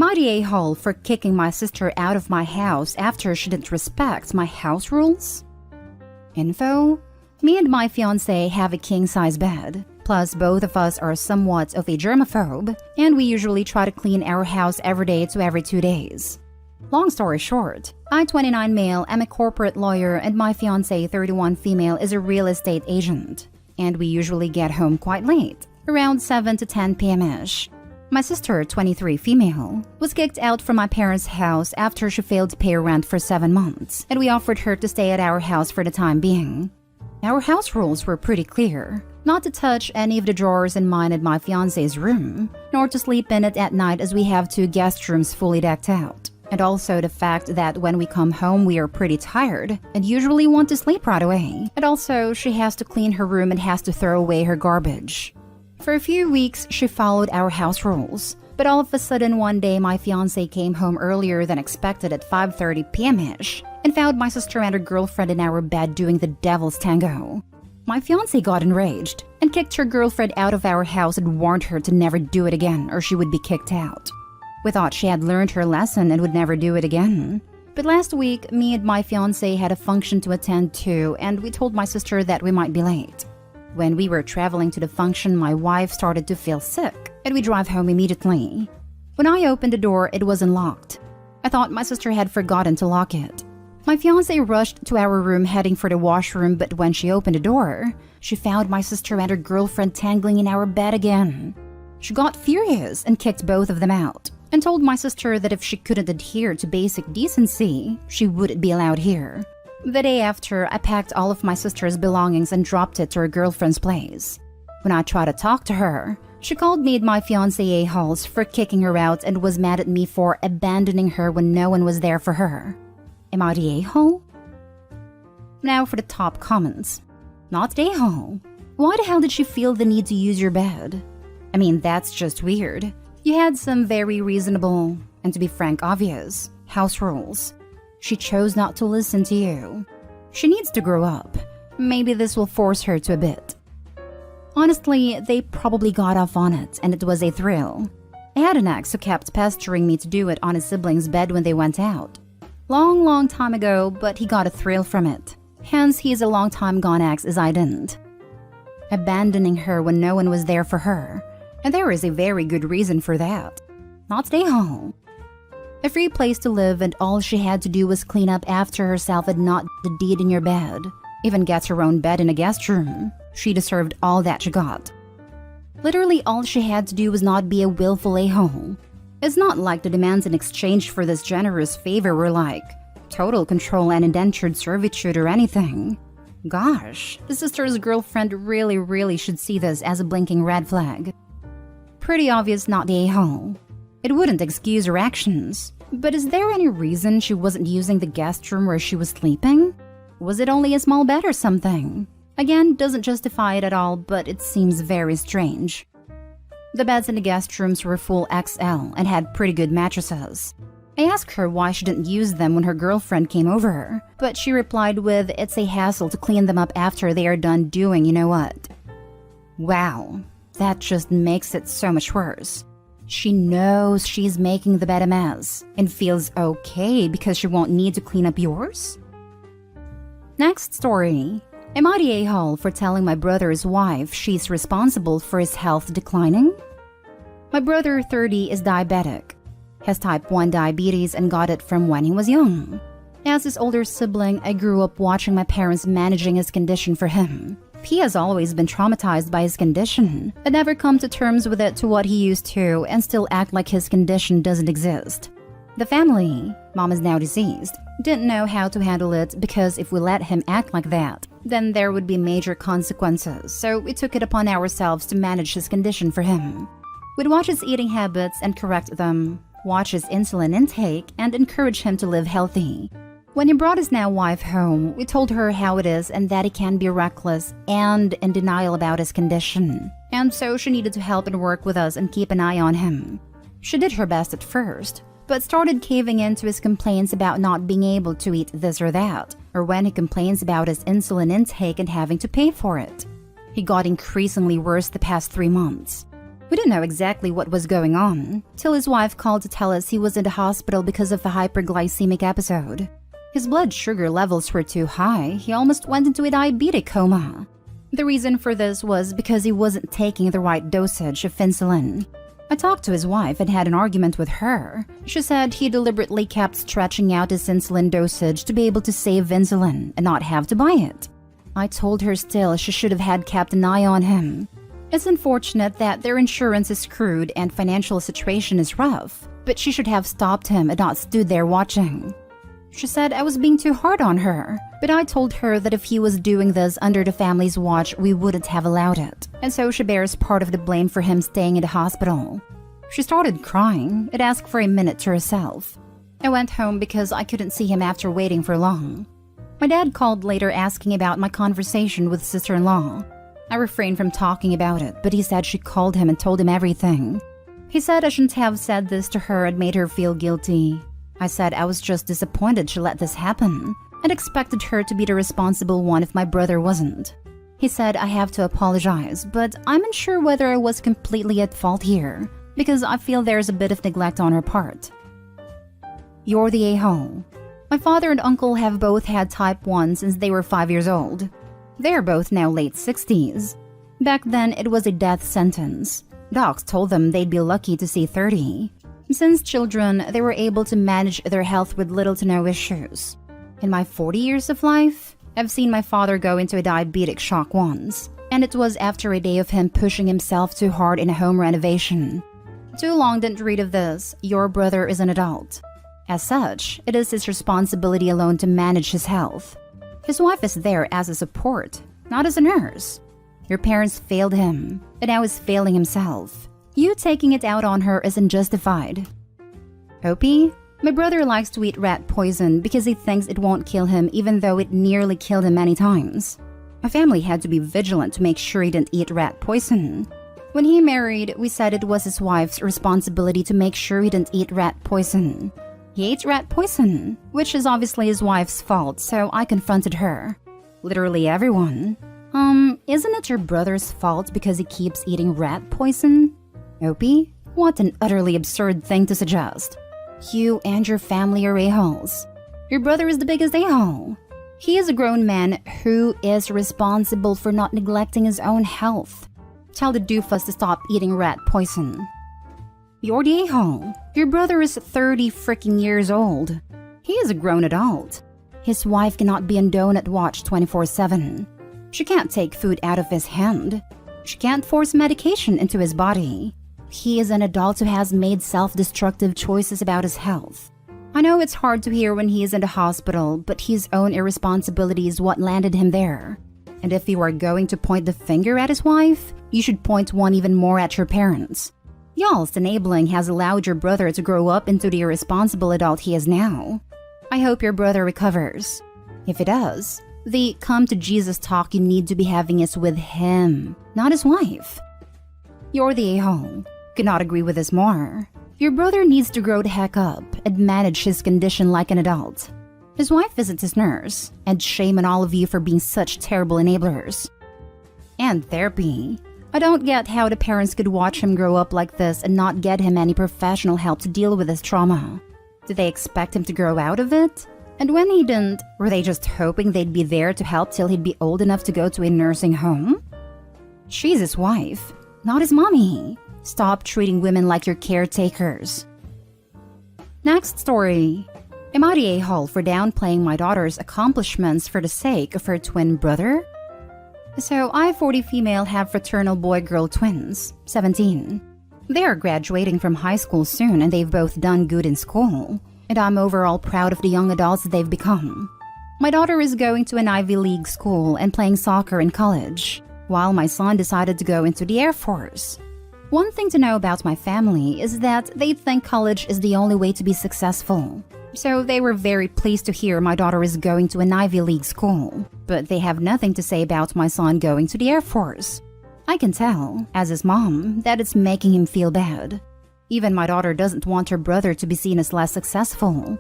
I the a-hole for kicking my sister out of my house after she didn't respect my house rules? Info: me and my fiancé have a king-size bed. Plus, both of us are somewhat of a germaphobe, and we usually try to clean our house every day to every 2 days. Long story short, I, 29 male, am a corporate lawyer, and my fiancé, 31 female, is a real estate agent. And we usually get home quite late, around 7 to 10 p.m.-ish. My sister, 23 female, was kicked out from my parents' house after she failed to pay rent for 7 months, and we offered her to stay at our house for the time being. Our house rules were pretty clear: not to touch any of the drawers in mine and my fiancé's room, nor to sleep in it at night as we have 2 guest rooms fully decked out. And also the fact that when we come home we are pretty tired and usually want to sleep right away. And also she has to clean her room and has to throw away her garbage. For a few weeks she followed our house rules, but all of a sudden one day my fiancé came home earlier than expected at 5:30 p.m.-ish and found my sister and her girlfriend in our bed doing the devil's tango. My fiancé got enraged and kicked her girlfriend out of our house and warned her to never do it again or she would be kicked out. We thought she had learned her lesson and would never do it again. But last week, me and my fiancé had a function to attend to, and we told my sister that we might be late. When we were traveling to the function, my wife started to feel sick, and we drove home immediately. When I opened the door, it was unlocked. I thought my sister had forgotten to lock it. My fiancé rushed to our room heading for the washroom, but when she opened the door, she found my sister and her girlfriend tangling in our bed again. She got furious and kicked both of them out, and told my sister that if she couldn't adhere to basic decency, she wouldn't be allowed here. The day after, I packed all of my sister's belongings and dropped it to her girlfriend's place. When I tried to talk to her, she called me and my fiancé a-holes for kicking her out and was mad at me for abandoning her when no one was there for her. Am I the a-hole? Now for the top comments. Not the a-hole. Why the hell did she feel the need to use your bed? I mean, that's just weird. You had some very reasonable, and to be frank, obvious, house rules. She chose not to listen to you. She needs to grow up. Maybe this will force her to a bit. Honestly, they probably got off on it, and it was a thrill. I had an ex who kept pestering me to do it on his siblings' bed when they went out. Long time ago, but he got a thrill from it. Hence, he's a long time gone ex as I didn't. Abandoning her when no one was there for her. And there is a very good reason for that. Not stay home. A free place to live, and all she had to do was clean up after herself and not the deed in your bed. Even gets her own bed in a guest room. She deserved all that she got. Literally all she had to do was not be a willful a-hole. It's not like the demands in exchange for this generous favor were like total control and indentured servitude or anything. Gosh, the sister's girlfriend really should see this as a blinking red flag. Pretty obvious not the a-hole. It wouldn't excuse her actions. But is there any reason she wasn't using the guest room where she was sleeping? Was it only a small bed or something? Again, doesn't justify it at all, but it seems very strange. The beds in the guest rooms were full XL and had pretty good mattresses. I asked her why she didn't use them when her girlfriend came over, but she replied with, it's a hassle to clean them up after they are done doing you know what. Wow. That just makes it so much worse. She knows she's making the bed a mess and feels okay because she won't need to clean up yours? Next story. Am I the a-hole for telling my brother's wife she's responsible for his health declining? My brother, 30, is diabetic. Has type 1 diabetes and got it from when he was young. As his older sibling, I grew up watching my parents managing his condition for him. He has always been traumatized by his condition, but never come to terms with it to what he used to and still act like his condition doesn't exist. The family, mom is now deceased, didn't know how to handle it because if we let him act like that, then there would be major consequences, so we took it upon ourselves to manage his condition for him. We'd watch his eating habits and correct them, watch his insulin intake, and encourage him to live healthy. When he brought his now wife home, we told her how it is and that he can be reckless and in denial about his condition. And so she needed to help and work with us and keep an eye on him. She did her best at first, but started caving in to his complaints about not being able to eat this or that, or when he complains about his insulin intake and having to pay for it. He got increasingly worse the past 3 months. We didn't know exactly what was going on, till his wife called to tell us he was in the hospital because of a hyperglycemic episode. His blood sugar levels were too high, he almost went into a diabetic coma. The reason for this was because he wasn't taking the right dosage of insulin. I talked to his wife and had an argument with her. She said he deliberately kept stretching out his insulin dosage to be able to save insulin and not have to buy it. I told her still she should have had kept an eye on him. It's unfortunate that their insurance is screwed and financial situation is rough, but she should have stopped him and not stood there watching. She said I was being too hard on her, but I told her that if he was doing this under the family's watch, we wouldn't have allowed it, and so she bears part of the blame for him staying in the hospital. She started crying and asked for a minute to herself. I went home because I couldn't see him after waiting for long. My dad called later asking about my conversation with sister-in-law. I refrained from talking about it, but he said she called him and told him everything. He said I shouldn't have said this to her and made her feel guilty. I said I was just disappointed she let this happen and expected her to be the responsible one if my brother wasn't. He said I have to apologize, but I'm unsure whether I was completely at fault here because I feel there's a bit of neglect on her part. You're the a-hole. My father and uncle have both had type 1 since they were 5 years old. They are both now late 60s. Back then, it was a death sentence. Docs told them they'd be lucky to see 30. Since children, they were able to manage their health with little to no issues. In my 40 years of life, I've seen my father go into a diabetic shock once, and it was after a day of him pushing himself too hard in a home renovation. Too long didn't read of this, your brother is an adult. As such, it is his responsibility alone to manage his health. His wife is there as a support, not as a nurse. Your parents failed him, and now he's failing himself. You taking it out on her isn't justified. Opie, my brother likes to eat rat poison because he thinks it won't kill him even though it nearly killed him many times. My family had to be vigilant to make sure he didn't eat rat poison. When he married, we said it was his wife's responsibility to make sure he didn't eat rat poison. He ate rat poison, which is obviously his wife's fault, so I confronted her. Literally everyone. Isn't it your brother's fault because he keeps eating rat poison? Opie, what an utterly absurd thing to suggest. You and your family are a-holes. Your brother is the biggest a-hole. He is a grown man who is responsible for not neglecting his own health. Tell the doofus to stop eating rat poison. You're the a-hole. Your brother is 30 freaking years old. He is a grown adult. His wife cannot be on donut watch 24/7. She can't take food out of his hand. She can't force medication into his body. He is an adult who has made self-destructive choices about his health. I know it's hard to hear when he is in the hospital, but his own irresponsibility is what landed him there. And if you are going to point the finger at his wife, you should point one even more at your parents. Y'all's enabling has allowed your brother to grow up into the irresponsible adult he is now. I hope your brother recovers. If he does, the come to Jesus talk you need to be having is with him, not his wife. You're the a-hole. Could not agree with this more. Your brother needs to grow the heck up and manage his condition like an adult. His wife isn't his nurse, and shame on all of you for being such terrible enablers. And therapy. I don't get how the parents could watch him grow up like this and not get him any professional help to deal with his trauma. Did they expect him to grow out of it? And when he didn't, were they just hoping they'd be there to help till he'd be old enough to go to a nursing home? She's his wife, not his mommy. Stop treating women like your caretakers. Next story. Am I the a-hole for downplaying my daughter's accomplishments for the sake of her twin brother? So I, 40 female, have fraternal boy-girl twins, 17. They are graduating from high school soon and they've both done good in school. And I'm overall proud of the young adults they've become. My daughter is going to an Ivy League school and playing soccer in college, while my son decided to go into the Air Force. One thing to know about my family is that they think college is the only way to be successful. So they were very pleased to hear my daughter is going to an Ivy League school, but they have nothing to say about my son going to the Air Force. I can tell, as his mom, that it's making him feel bad. Even my daughter doesn't want her brother to be seen as less successful.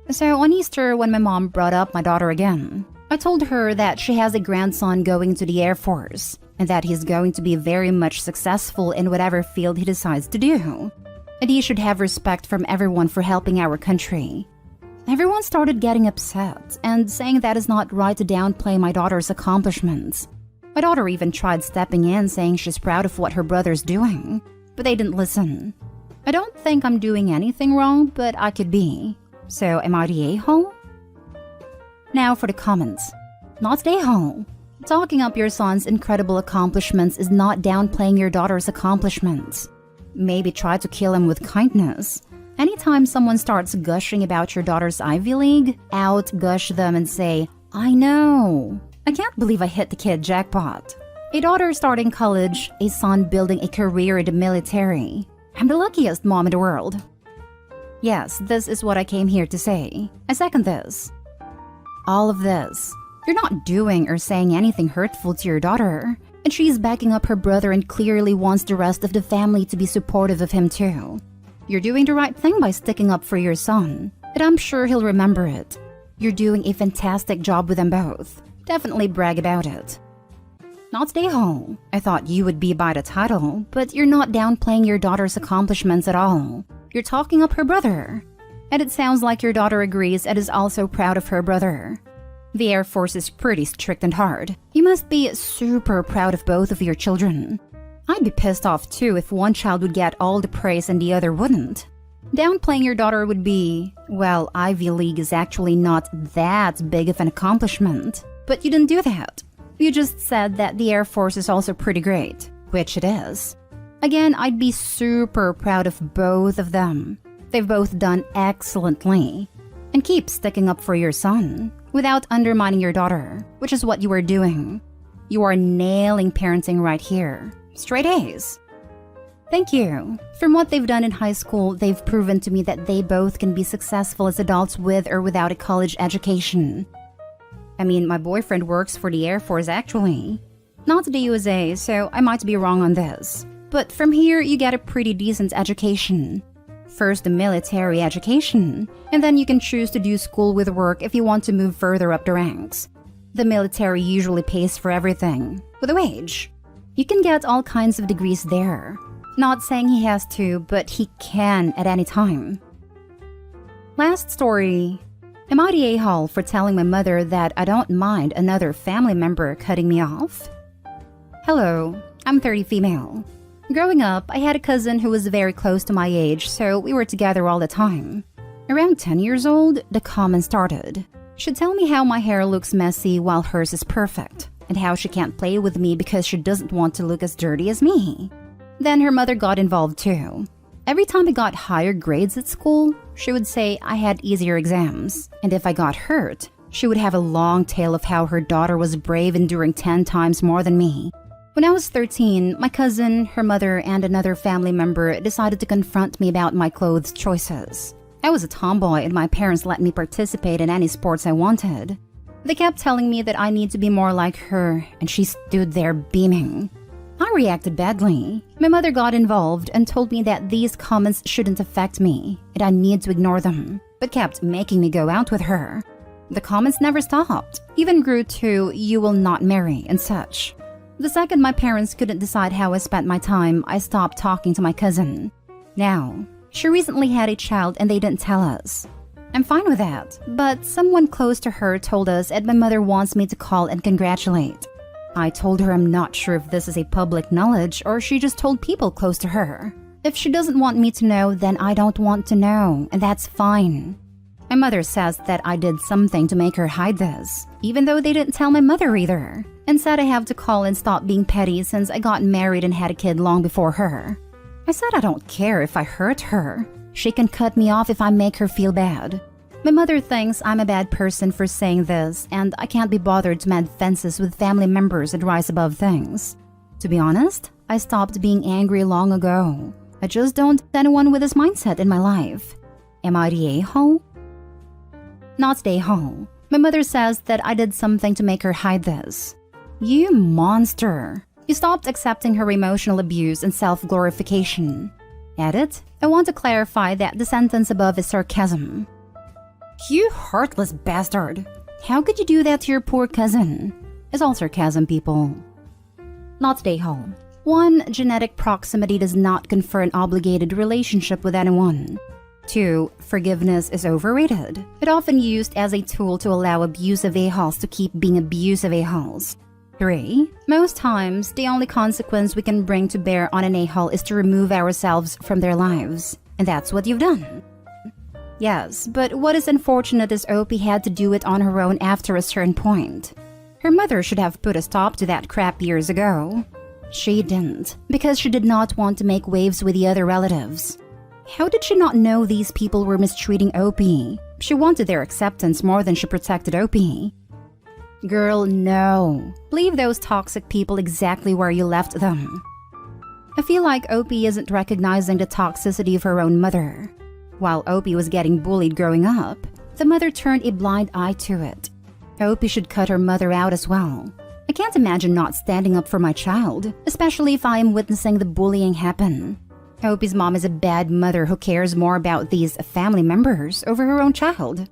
So on Easter, when my mom brought up my daughter again, I told her that she has a grandson going to the Air Force, and that he's going to be very much successful in whatever field he decides to do. And he should have respect from everyone for helping our country. Everyone started getting upset and saying that it's not right to downplay my daughter's accomplishments. My daughter even tried stepping in, saying she's proud of what her brother's doing, but they didn't listen. I don't think I'm doing anything wrong, but I could be. So am I the a-hole? Now for the comments. Not the a-hole. Talking up your son's incredible accomplishments is not downplaying your daughter's accomplishments. Maybe try to kill him with kindness. Anytime someone starts gushing about your daughter's Ivy League, out-gush them and say, I know. I can't believe I hit the kid jackpot. A daughter starting college, a son building a career in the military. I'm the luckiest mom in the world. Yes, this is what I came here to say. I second this. All of this. You're not doing or saying anything hurtful to your daughter, and she's backing up her brother and clearly wants the rest of the family to be supportive of him too. You're doing the right thing by sticking up for your son, and I'm sure he'll remember it. You're doing a fantastic job with them both. Definitely brag about it. Not stay home. I thought you would be by the title, but you're not downplaying your daughter's accomplishments at all. You're talking up her brother. And it sounds like your daughter agrees and is also proud of her brother. The Air Force is pretty strict and hard. You must be super proud of both of your children. I'd be pissed off too if one child would get all the praise and the other wouldn't. Downplaying your daughter would be, well, Ivy League is actually not that big of an accomplishment. But you didn't do that. You just said that the Air Force is also pretty great, which it is. Again, I'd be super proud of both of them. They've both done excellently. And keep sticking up for your son without undermining your daughter, which is what you are doing. You are nailing parenting right here. Straight A's. Thank you. From what they've done in high school, they've proven to me that they both can be successful as adults with or without a college education. I mean, my boyfriend works for the Air Force actually. Not the USA, so I might be wrong on this. But from here, you get a pretty decent education. First, the military education, and then you can choose to do school with work if you want to move further up the ranks. The military usually pays for everything, with a wage. You can get all kinds of degrees there. Not saying he has to, but he can at any time. Last story. Am I the a-hole for telling my mother that I don't mind another family member cutting me off? Hello, I'm 30 female. Growing up, I had a cousin who was very close to my age, so we were together all the time. Around 10 years old, the comment started. She'd tell me how my hair looks messy while hers is perfect, and how she can't play with me because she doesn't want to look as dirty as me. Then her mother got involved too. Every time I got higher grades at school, she would say I had easier exams, and if I got hurt, she would have a long tale of how her daughter was brave, enduring 10 times more than me. When I was 13, my cousin, her mother, and another family member decided to confront me about my clothes choices. I was a tomboy and my parents let me participate in any sports I wanted. They kept telling me that I need to be more like her, and she stood there beaming. I reacted badly. My mother got involved and told me that these comments shouldn't affect me, and I need to ignore them, but kept making me go out with her. The comments never stopped, even grew to "you will not marry" and such. The second my parents couldn't decide how I spent my time, I stopped talking to my cousin. Now, she recently had a child and they didn't tell us. I'm fine with that, but someone close to her told us and my mother wants me to call and congratulate. I told her I'm not sure if this is a public knowledge or she just told people close to her. If she doesn't want me to know, then I don't want to know, and that's fine. My mother says that I did something to make her hide this, even though they didn't tell my mother either, and said I have to call and stop being petty since I got married and had a kid long before her. I said I don't care if I hurt her. She can cut me off if I make her feel bad. My mother thinks I'm a bad person for saying this, and I can't be bothered to mend fences with family members and rise above things. To be honest, I stopped being angry long ago. I just don't want anyone with this mindset in my life. Am I the a-hole? Not the a-hole. My mother says that I did something to make her hide this. You monster. You stopped accepting her emotional abuse and self-glorification. Edit, I want to clarify that the sentence above is sarcasm. You heartless bastard. How could you do that to your poor cousin? It's all sarcasm, people. not stay home. 1. Genetic proximity does not confer an obligated relationship with anyone. 2. Forgiveness is overrated. It often used as a tool to allow abusive a-holes to keep being abusive a-holes. 3. Most times, the only consequence we can bring to bear on an a-hole is to remove ourselves from their lives. And that's what you've done. Yes, but what is unfortunate is Opie had to do it on her own after a certain point. Her mother should have put a stop to that crap years ago. She didn't, because she did not want to make waves with the other relatives. How did she not know these people were mistreating Opie? She wanted their acceptance more than she protected Opie. Girl, no. Leave those toxic people exactly where you left them. I feel like Opie isn't recognizing the toxicity of her own mother. While Opie was getting bullied growing up, the mother turned a blind eye to it. Opie should cut her mother out as well. I can't imagine not standing up for my child, especially if I am witnessing the bullying happen. Opie's mom is a bad mother who cares more about these family members over her own child.